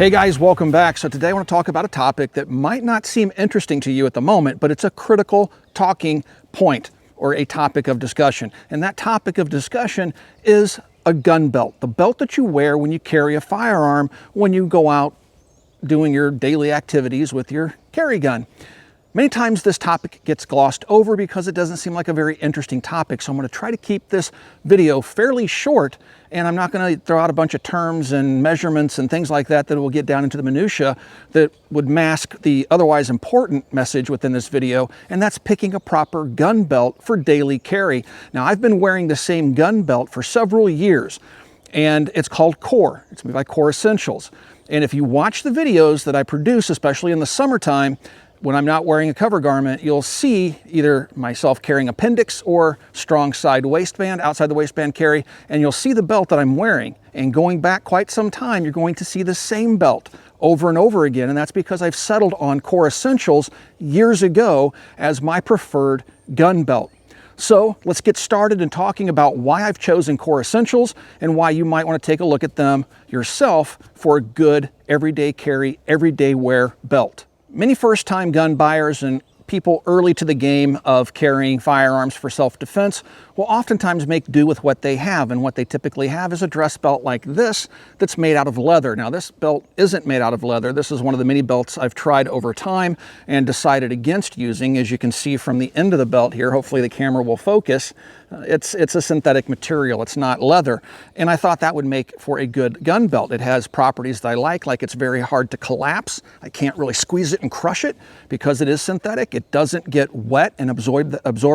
Hey guys, welcome back. So today I want to talk about a topic that might not seem interesting to you at the moment, but it's a critical talking point or a topic of discussion. And that topic of discussion is a gun belt, the belt that you wear when you carry a firearm, when you go out doing your daily activities with your carry gun. Many times this topic gets glossed over because it doesn't seem like a very interesting topic. So I'm going to try to keep this video fairly short, and I'm not going to throw out a bunch of terms and measurements and things like that that will get down into the minutia that would mask the otherwise important message within this video, and that's picking a proper gun belt for daily carry. Now, I've been wearing the same gun belt for several years, and it's called Core. It's made by Core Essentials. And if you watch the videos that I produce, especially in the summertime, when I'm not wearing a cover garment, you'll see either myself carrying appendix or strong side waistband, outside the waistband carry, and you'll see the belt that I'm wearing. And going back quite some time, you're going to see the same belt over and over again, and that's because I've settled on Core Essentials years ago as my preferred gun belt. So let's get started in talking about why I've chosen Core Essentials and why you might want to take a look at them yourself for a good everyday carry, everyday wear belt. Many first-time gun buyers and people early to the game of carrying firearms for self-defense will oftentimes make do with what they have, and what they typically have is a dress belt like this that's made out of leather. Now, this belt isn't made out of leather. This is one of the many belts I've tried over time and decided against using. As you can see from the end of the belt here, hopefully the camera will focus, it's a synthetic material. It's not leather, and I thought that would make for a good gun belt. It has properties that I like it's very hard to collapse. I can't really squeeze it and crush it because it is synthetic. It doesn't get wet and absorb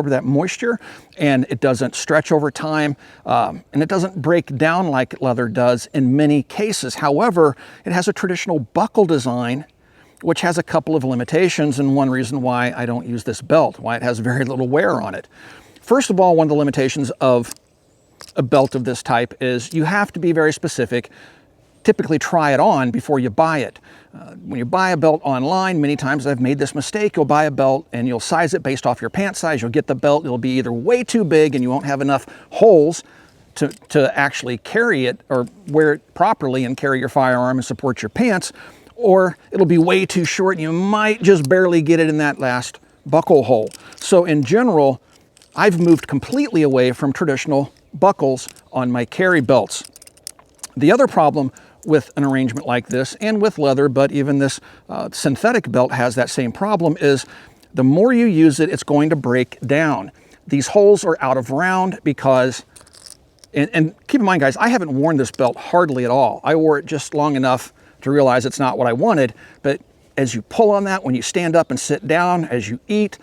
that moisture, and it doesn't stretch over time, and it doesn't break down like leather does in many cases. However, it has a traditional buckle design, which has a couple of limitations, and one reason why I don't use this belt, why it has very little wear on it. First of all, one of the limitations of a belt of this type is you have to be very specific, typically try it on before you buy it. When you buy a belt online, many times I've made this mistake. You'll buy a belt and you'll size it based off your pant size. You'll get the belt, it'll be either way too big and you won't have enough holes to actually carry it or wear it properly and carry your firearm and support your pants, or it'll be way too short and you might just barely get it in that last buckle hole. So in general, I've moved completely away from traditional buckles on my carry belts. The other problem with an arrangement like this, and with leather, but even this synthetic belt has that same problem, is the more you use it, it's going to break down. These holes are out of round because, and keep in mind guys, I haven't worn this belt hardly at all. I wore it just long enough to realize it's not what I wanted, but as you pull on that, when you stand up and sit down, as you eat,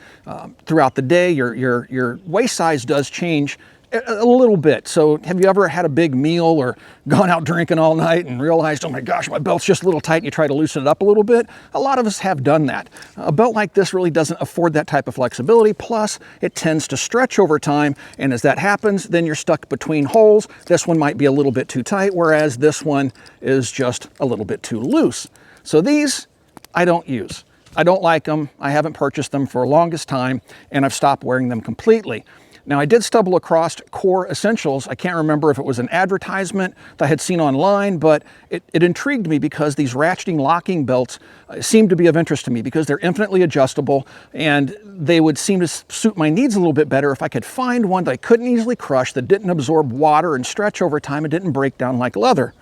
throughout the day, your waist size does change a little bit. So have you ever had a big meal or gone out drinking all night and realized, oh my gosh, my belt's just a little tight, and you try to loosen it up a little bit? A lot of us have done that. A belt like this really doesn't afford that type of flexibility, plus it tends to stretch over time, and as that happens, then you're stuck between holes. This one might be a little bit too tight, whereas this one is just a little bit too loose. So these I don't use. I don't like them. I haven't purchased them for the longest time, and I've stopped wearing them completely. Now, I did stumble across Core Essentials. I can't remember if it was an advertisement that I had seen online, but it intrigued me because these ratcheting locking belts seem to be of interest to me because they're infinitely adjustable, and they would seem to suit my needs a little bit better if I could find one that I couldn't easily crush, that didn't absorb water and stretch over time and didn't break down like leather.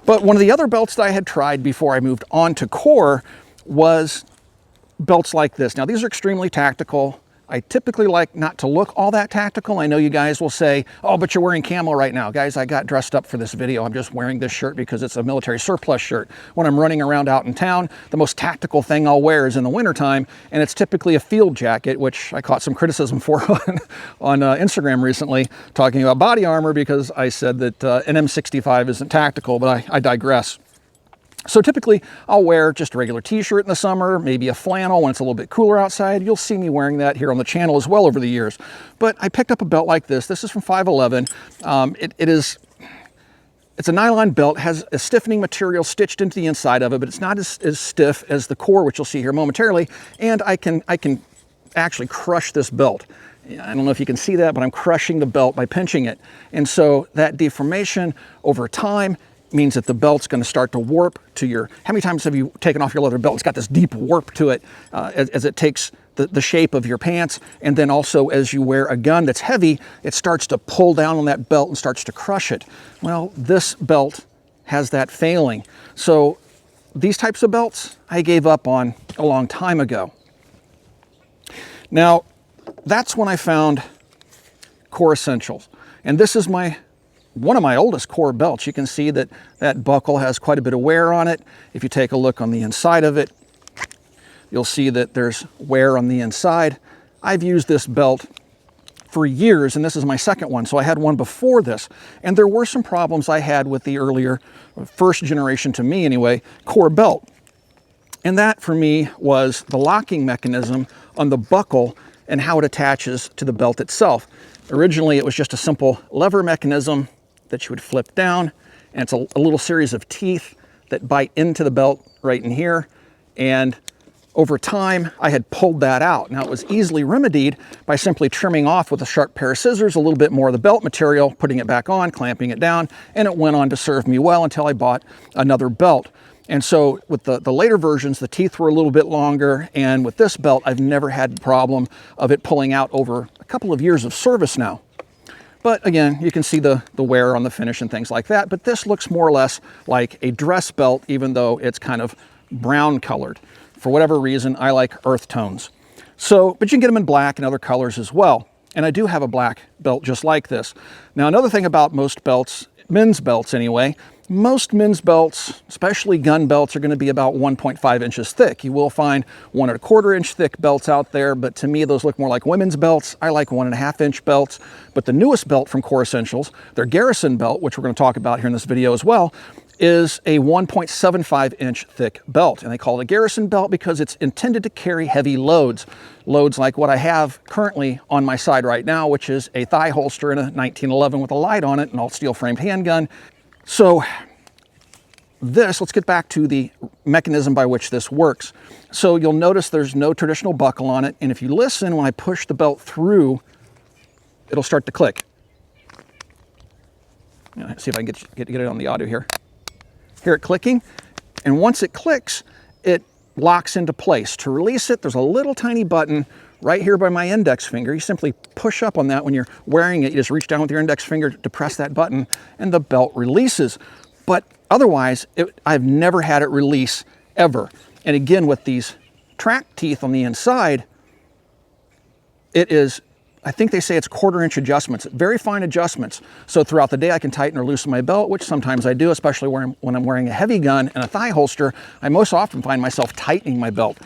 But one of the other belts that I had tried before I moved on to Core was belts like this. Now, these are extremely tactical. I typically like not to look all that tactical. I know you guys will say, oh, but you're wearing camo right now. Guys, I got dressed up for this video. I'm just wearing this shirt because it's a military surplus shirt. When I'm running around out in town, the most tactical thing I'll wear is in the wintertime, and it's typically a field jacket, which I caught some criticism for on Instagram recently, talking about body armor because I said that an M65 isn't tactical, but I digress. So typically I'll wear just a regular t-shirt in the summer, maybe a flannel when it's a little bit cooler outside. You'll see me wearing that here on the channel as well over the years. But I picked up a belt like this. This is from 511. It's a nylon belt, has a stiffening material stitched into the inside of it, but it's not as stiff as the Core, which you'll see here momentarily. And I can actually crush this belt. I don't know if you can see that, but I'm crushing the belt by pinching it. And so that deformation over time means that the belt's going to start to warp to your... How many times have you taken off your leather belt? It's got this deep warp to it as it takes the shape of your pants. And then also as you wear a gun that's heavy, it starts to pull down on that belt and starts to crush it. Well, this belt has that failing. So these types of belts I gave up on a long time ago. Now, that's when I found Core Essentials. And this is one of my oldest Core belts. You can see that that buckle has quite a bit of wear on it. If you take a look on the inside of it, you'll see that there's wear on the inside. I've used this belt for years, and this is my second one. So I had one before this, and there were some problems I had with the earlier, first generation to me anyway, Core belt. And that for me was the locking mechanism on the buckle and how it attaches to the belt itself. Originally, it was just a simple lever mechanism that you would flip down, and it's a little series of teeth that bite into the belt right in here. And over time, I had pulled that out. Now, it was easily remedied by simply trimming off with a sharp pair of scissors a little bit more of the belt material, putting it back on, clamping it down, and it went on to serve me well until I bought another belt. And so with the later versions, the teeth were a little bit longer, and with this belt, I've never had the problem of it pulling out over a couple of years of service now. But again, you can see the wear on the finish and things like that, but this looks more or less like a dress belt, even though it's kind of brown colored. For whatever reason, I like earth tones. So, but you can get them in black and other colors as well. And I do have a black belt just like this. Now, another thing about most belts, men's belts anyway, most men's belts, especially gun belts, are going to be about 1.5 inches thick. You will find 1 1/4 inch thick belts out there, but to me, those look more like women's belts. I like 1.5 inch belts. But the newest belt from Core Essentials, their Garrison belt, which we're going to talk about here in this video as well, is a 1.75 inch thick belt. And they call it a Garrison belt because it's intended to carry heavy loads. Loads like what I have currently on my side right now, which is a thigh holster and a 1911 with a light on it, an all steel framed handgun. So let's get back to the mechanism by which this works. So you'll notice there's no traditional buckle on it. And if you listen, when I push the belt through, it'll start to click. See if I can get it on the audio here. Hear it clicking. And once it clicks, it locks into place. To release it, there's a little tiny button right here by my index finger. You simply push up on that when you're wearing it. You just reach down with your index finger to press that button and the belt releases. But otherwise, I've never had it release ever. And again, with these track teeth on the inside, it is, I think they say it's 1/4 inch adjustments, very fine adjustments. So throughout the day, I can tighten or loosen my belt, which sometimes I do, especially when I'm wearing a heavy gun and a thigh holster. I most often find myself tightening my belt.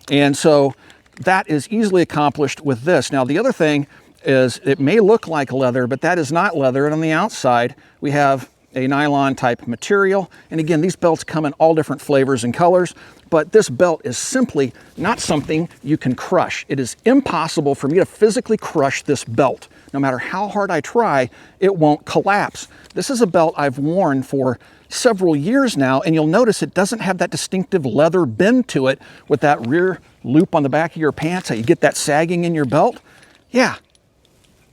And so that is easily accomplished with this. Now, the other thing is it may look like leather, but that is not leather. And on the outside, we have a nylon type material. And again, these belts come in all different flavors and colors, but this belt is simply not something you can crush. It is impossible for me to physically crush this belt. No matter how hard I try, it won't collapse. This is a belt I've worn for several years now, and you'll notice it doesn't have that distinctive leather bend to it with that rear loop on the back of your pants, how you get that sagging in your belt. Yeah,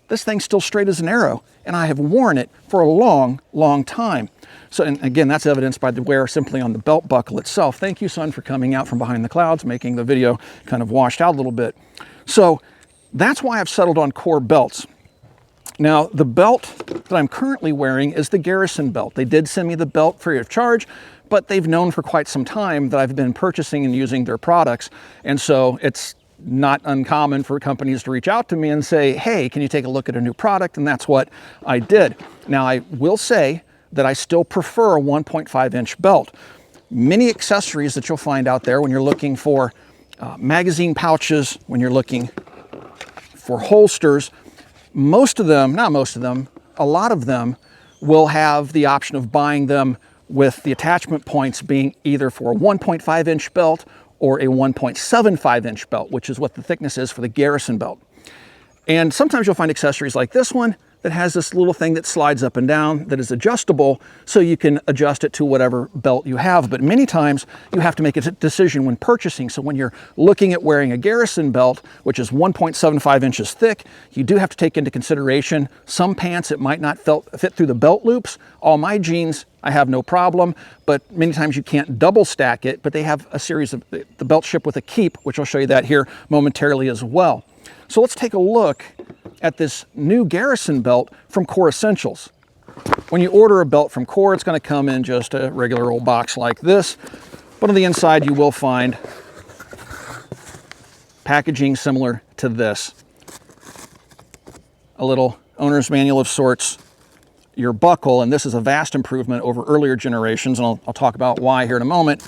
this thing's still straight as an arrow, and I have worn it for a long, long time. So, and again, that's evidenced by the wear simply on the belt buckle itself. Thank you, son, for coming out from behind the clouds, making the video kind of washed out a little bit. So that's why I've settled on Core belts. Now, the belt that I'm currently wearing is the Garrison belt. They did send me the belt free of charge, but they've known for quite some time that I've been purchasing and using their products. And so it's not uncommon for companies to reach out to me and say, hey, can you take a look at a new product? And that's what I did. Now, I will say that I still prefer a 1.5 inch belt. Many accessories that you'll find out there when you're looking for magazine pouches, when you're looking for holsters, most of them, not most of them, a lot of them will have the option of buying them with the attachment points being either for a 1.5 inch belt or a 1.75 inch belt, which is what the thickness is for the Garrison belt. And sometimes you'll find accessories like this one that has this little thing that slides up and down that is adjustable, so you can adjust it to whatever belt you have. But many times you have to make a decision when purchasing. So when you're looking at wearing a Garrison belt, which is 1.75 inches thick, you do have to take into consideration some pants it might not fit through the belt loops. All my jeans, I have no problem, but many times you can't double stack it, but they have a series of, the belt ship with a keep, which I'll show you that here momentarily as well. So let's take a look at this new Garrison belt from Core Essentials. When you order a belt from Core, it's going to come in just a regular old box like this, but on the inside you will find packaging similar to this. A little owner's manual of sorts, your buckle, and this is a vast improvement over earlier generations, and I'll talk about why here in a moment.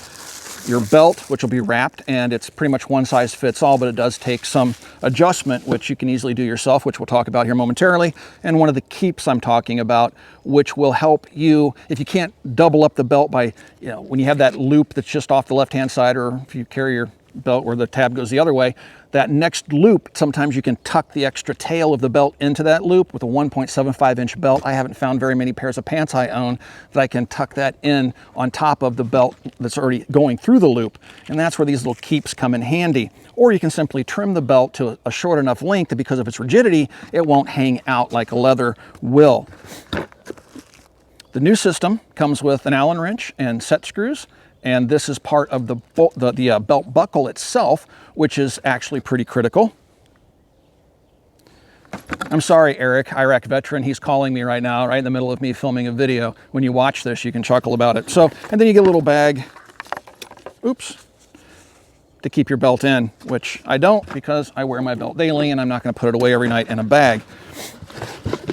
Your belt, which will be wrapped, and it's pretty much one size fits all, but it does take some adjustment, which you can easily do yourself, which we'll talk about here momentarily. And one of the keeps I'm talking about, which will help you, if you can't double up the belt by, when you have that loop that's just off the left-hand side, or if you carry your belt where the tab goes the other way, that next loop, sometimes you can tuck the extra tail of the belt into that loop. With a 1.75 inch belt, I haven't found very many pairs of pants I own that I can tuck that in on top of the belt that's already going through the loop. And that's where these little keeps come in handy. Or you can simply trim the belt to a short enough length that because of its rigidity, it won't hang out like a leather will. The new system comes with an Allen wrench and set screws. And this is part of the belt buckle itself, which is actually pretty critical. I'm sorry, Eric, Iraq veteran. He's calling me right now, right in the middle of me filming a video. When you watch this, you can chuckle about it. So, and then you get a little bag, oops, to keep your belt in, which I don't because I wear my belt daily and I'm not going to put it away every night in a bag.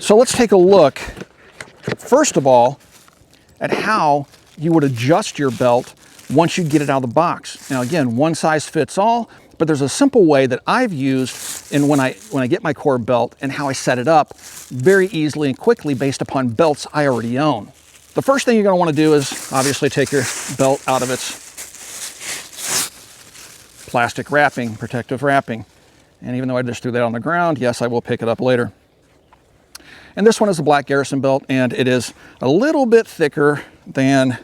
So let's take a look, first of all, at how you would adjust your belt once you get it out of the box. Now again, one size fits all, but there's a simple way that I've used in when I get my Core belt and how I set it up very easily and quickly based upon belts I already own. The first thing you're going to want to do is obviously take your belt out of its plastic wrapping, protective wrapping. And even though I just threw that on the ground, yes, I will pick it up later. And this one is a black Garrison belt, and it is a little bit thicker than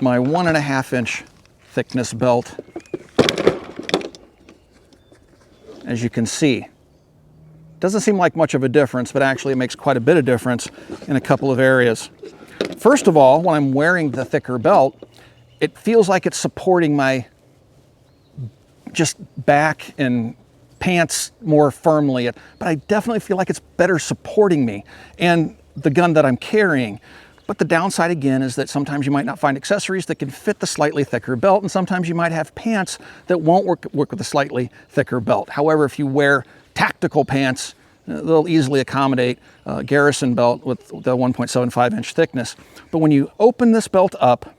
my 1.5 inch thickness belt. As you can see, doesn't seem like much of a difference, but actually it makes quite a bit of difference in a couple of areas. First of all, when I'm wearing the thicker belt, it feels like it's supporting my just back and pants more firmly, but I definitely feel like it's better supporting me and the gun that I'm carrying. But the downside again is that sometimes you might not find accessories that can fit the slightly thicker belt, and sometimes you might have pants that won't work with a slightly thicker belt. However, if you wear tactical pants, they'll easily accommodate a Garrison belt with the 1.75 inch thickness. But when you open this belt up,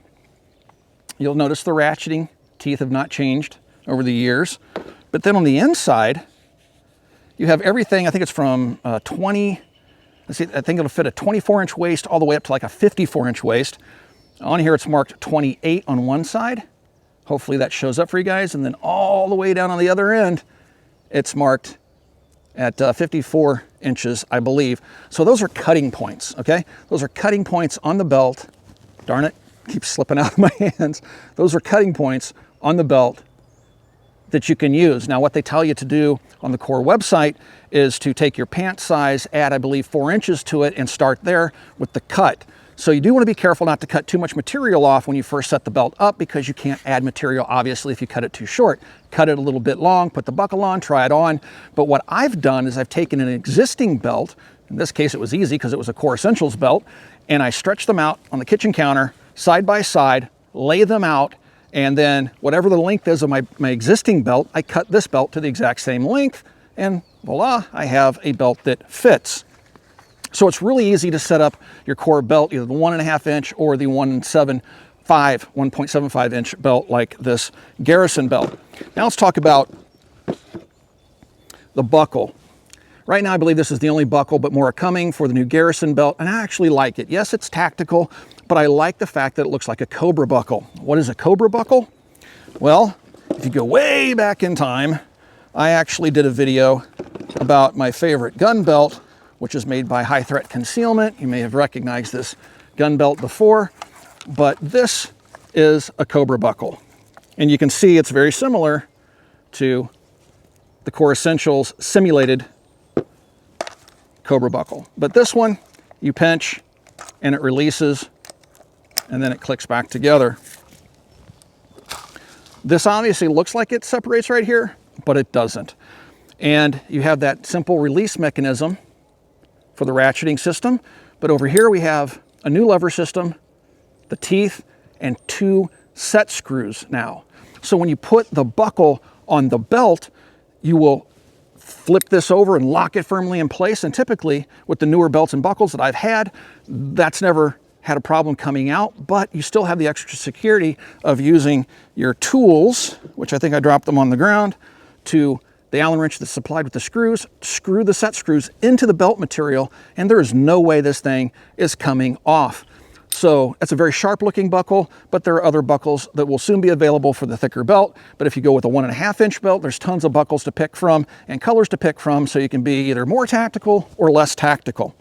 you'll notice the ratcheting teeth have not changed over the years. But then on the inside, you have everything, I think it's from 20, let's see, I think it'll fit a 24 inch waist all the way up to like a 54 inch waist. On here it's marked 28 on one side. Hopefully that shows up for you guys. And then all the way down on the other end, it's marked at 54 inches, I believe. So those are cutting points, okay? Those are cutting points on the belt. Darn it, keeps slipping out of my hands. Those are cutting points on the belt that you can use. Now, what they tell you to do on the Core website is to take your pant size, add, I believe, 4 inches to it, and start there with the cut. So you do want to be careful not to cut too much material off when you first set the belt up, because you can't add material, obviously, if you cut it too short. Cut it a little bit long, put the buckle on, try it on. But what I've done is I've taken an existing belt, in this case it was easy because it was a Core Essentials belt, and I stretched them out on the kitchen counter, side by side, lay them out, and then whatever the length is of my existing belt, I cut this belt to the exact same length, and voila, I have a belt that fits. So it's really easy to set up your Core belt, either the 1.5 inch or the 1.75 inch belt like this Garrison belt. Now let's talk about the buckle. Right now I believe this is the only buckle, but more are coming for the new Garrison belt, and I actually like it. Yes, it's tactical, but I like the fact that it looks like a Cobra buckle. What is a Cobra buckle? Well, if you go way back in time, I actually did a video about my favorite gun belt, which is made by High Threat Concealment. You may have recognized this gun belt before, but this is a Cobra buckle. And you can see it's very similar to the Core Essentials simulated Cobra buckle. But this one, you pinch and it releases and then it clicks back together. This obviously looks like it separates right here, but it doesn't. And you have that simple release mechanism for the ratcheting system. But over here we have a new lever system, the teeth, and 2 set screws now. So when you put the buckle on the belt, you will flip this over and lock it firmly in place. And typically with the newer belts and buckles that I've had, that's never had a problem coming out, but you still have the extra security of using your tools, which I think I dropped them on the ground, to the Allen wrench that's supplied with the screws, screw the set screws into the belt material, and there is no way this thing is coming off. So it's a very sharp looking buckle, but there are other buckles that will soon be available for the thicker belt. But if you go with a 1.5 inch belt, there's tons of buckles to pick from and colors to pick from, so you can be either more tactical or less tactical.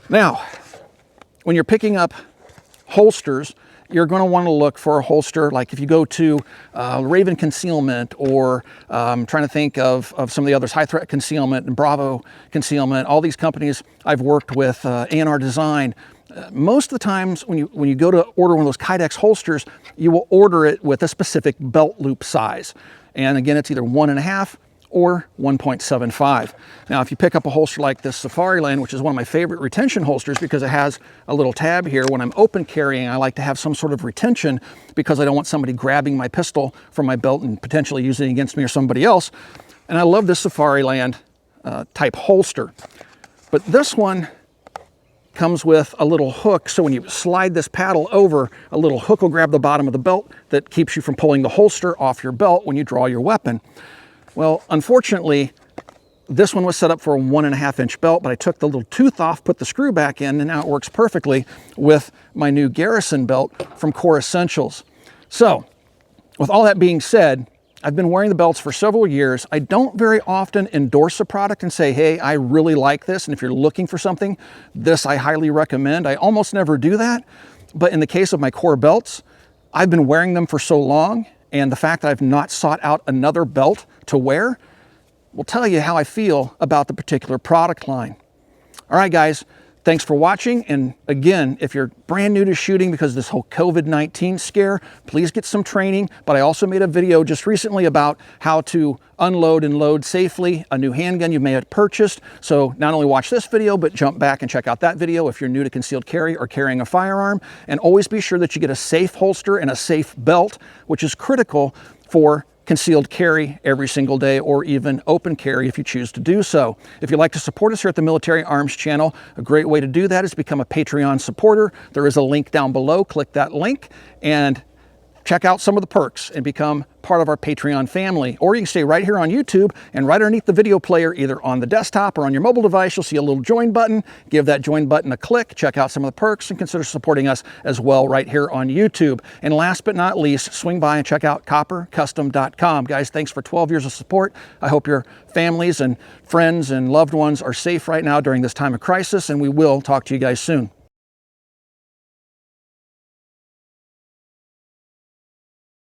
Now, when you're picking up holsters, you're going to want to look for a holster, like if you go to Raven Concealment, or trying to think of some of the others, High Threat Concealment and Bravo Concealment, all these companies I've worked with, A&R Design. Most of the times when you go to order one of those Kydex holsters, you will order it with a specific belt loop size. And again, it's either 1.5 or 1.75. Now, if you pick up a holster like this Safariland, which is one of my favorite retention holsters because it has a little tab here, when I'm open carrying, I like to have some sort of retention because I don't want somebody grabbing my pistol from my belt and potentially using it against me or somebody else. And I love this Safariland type holster. But this one comes with a little hook, so when you slide this paddle over, a little hook will grab the bottom of the belt that keeps you from pulling the holster off your belt when you draw your weapon. Well, unfortunately, this one was set up for a 1.5 inch belt, but I took the little tooth off, put the screw back in, and now it works perfectly with my new Garrison belt from Core Essentials. So, with all that being said, I've been wearing the belts for several years. I don't very often endorse a product and say, hey, I really like this, and if you're looking for something, this I highly recommend. I almost never do that, but in the case of my Core belts, I've been wearing them for so long, and the fact that I've not sought out another belt to wear will tell you how I feel about the particular product line. All right, guys, thanks for watching. And again, if you're brand new to shooting because of this whole COVID-19 scare, please get some training. But I also made a video just recently about how to unload and load safely a new handgun you may have purchased. So not only watch this video, but jump back and check out that video if you're new to concealed carry or carrying a firearm. And always be sure that you get a safe holster and a safe belt, which is critical for concealed carry every single day, or even open carry if you choose to do so. If you'd like to support us here at the Military Arms Channel, a great way to do that is become a Patreon supporter. There is a link down below. Click that link and check out some of the perks and become part of our Patreon family. Or you can stay right here on YouTube, and right underneath the video player, either on the desktop or on your mobile device, you'll see a little join button. Give that join button a click, check out some of the perks, and consider supporting us as well right here on YouTube. And last but not least, swing by and check out coppercustom.com. Guys, thanks for 12 years of support. I hope your families and friends and loved ones are safe right now during this time of crisis, and we will talk to you guys soon.